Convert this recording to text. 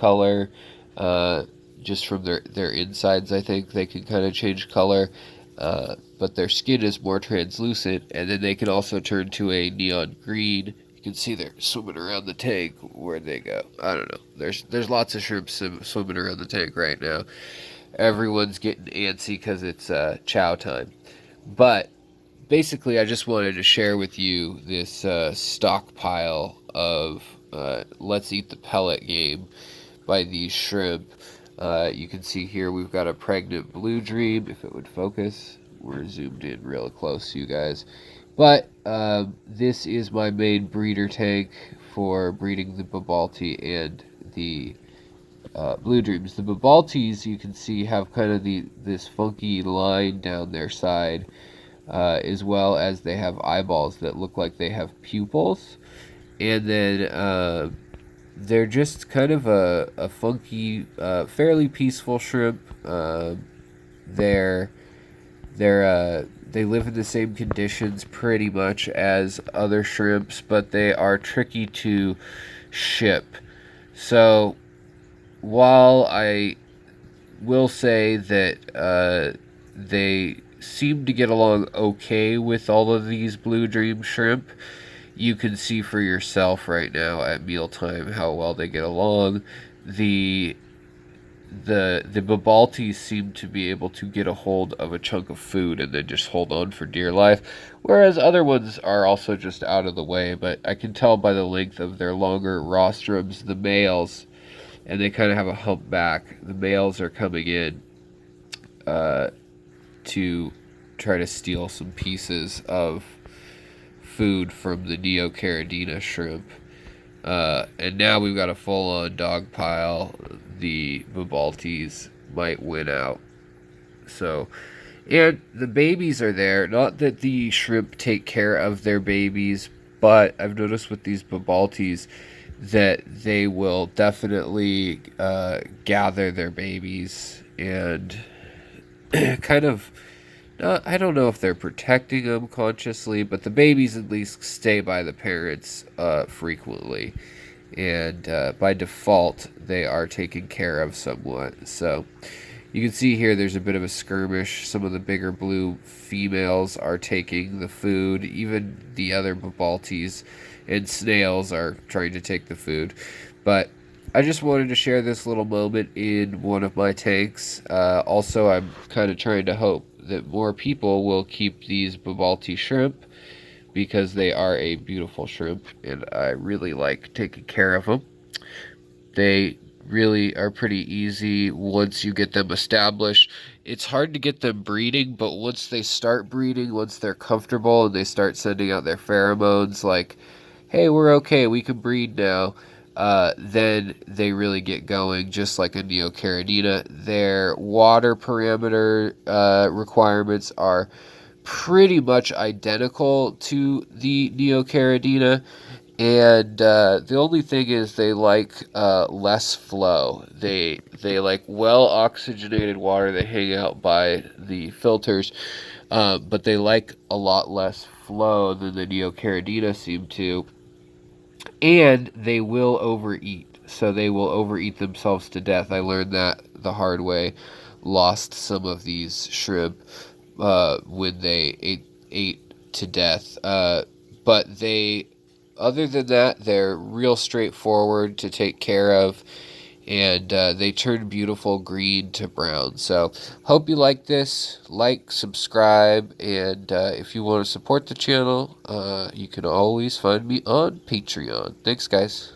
color just from their insides. I think they can kind of change color, but their skin is more translucent, and then they can also turn to a neon green. You can see they're swimming around the tank. Where'd they go? I don't know. There's lots of shrimp swimming around the tank right now. Everyone's getting antsy because it's chow time. But basically, I just wanted to share with you this stockpile of Let's Eat the Pellet game by these shrimp. You can see here we've got a pregnant blue dream, if it would focus. We're zoomed in real close, you guys. But this is my main breeder tank for breeding the Babaulti and the blue dreams. The Babaultis, you can see, have kind of this funky line down their side, as well as they have eyeballs that look like they have pupils. And then they're just kind of a funky, fairly peaceful shrimp. They're they live in the same conditions pretty much as other shrimps, but they are tricky to ship. So while I will say that they seem to get along okay with all of these blue dream shrimp, you can see for yourself right now at mealtime how well they get along. The Babaultis seem to be able to get a hold of a chunk of food and then just hold on for dear life, whereas other ones are also just out of the way. But I can tell by the length of their longer rostrums, the males, and they kind of have a hump back. The males are coming in to try to steal some pieces of food from the Neocaridina shrimp. And now we've got a full-on dog pile. The Babaultis might win out. So, and the babies are there. Not that the shrimp take care of their babies, but I've noticed with these Babaultis that they will definitely gather their babies and kind of, I don't know if they're protecting them consciously, but the babies at least stay by the parents frequently. And by default, they are taken care of somewhat. So you can see here there's a bit of a skirmish. Some of the bigger blue females are taking the food. Even the other Babaultis and snails are trying to take the food. But I just wanted to share this little moment in one of my tanks. Also, I'm kind of trying to hope that more people will keep these Babaulti shrimp because they are a beautiful shrimp and I really like taking care of them. They really are pretty easy once you get them established. It's hard to get them breeding, but once they start breeding, once they're comfortable and they start sending out their pheromones like, hey, we're okay, we can breed now, then they really get going, just like a Neocaridina. Their water parameter requirements are pretty much identical to the Neocaridina, and the only thing is they like less flow. They like well oxygenated water. They hang out by the filters, but they like a lot less flow than the Neocaridina seem to, and they will overeat. So they will overeat themselves to death. I learned that the hard way. Lost some of these shrimp when they ate to death. But they, other than that, they're real straightforward to take care of, and they turn beautiful green to brown. So hope you like this. Like, subscribe, and if you want to support the channel, you can always find me on Patreon. Thanks, guys.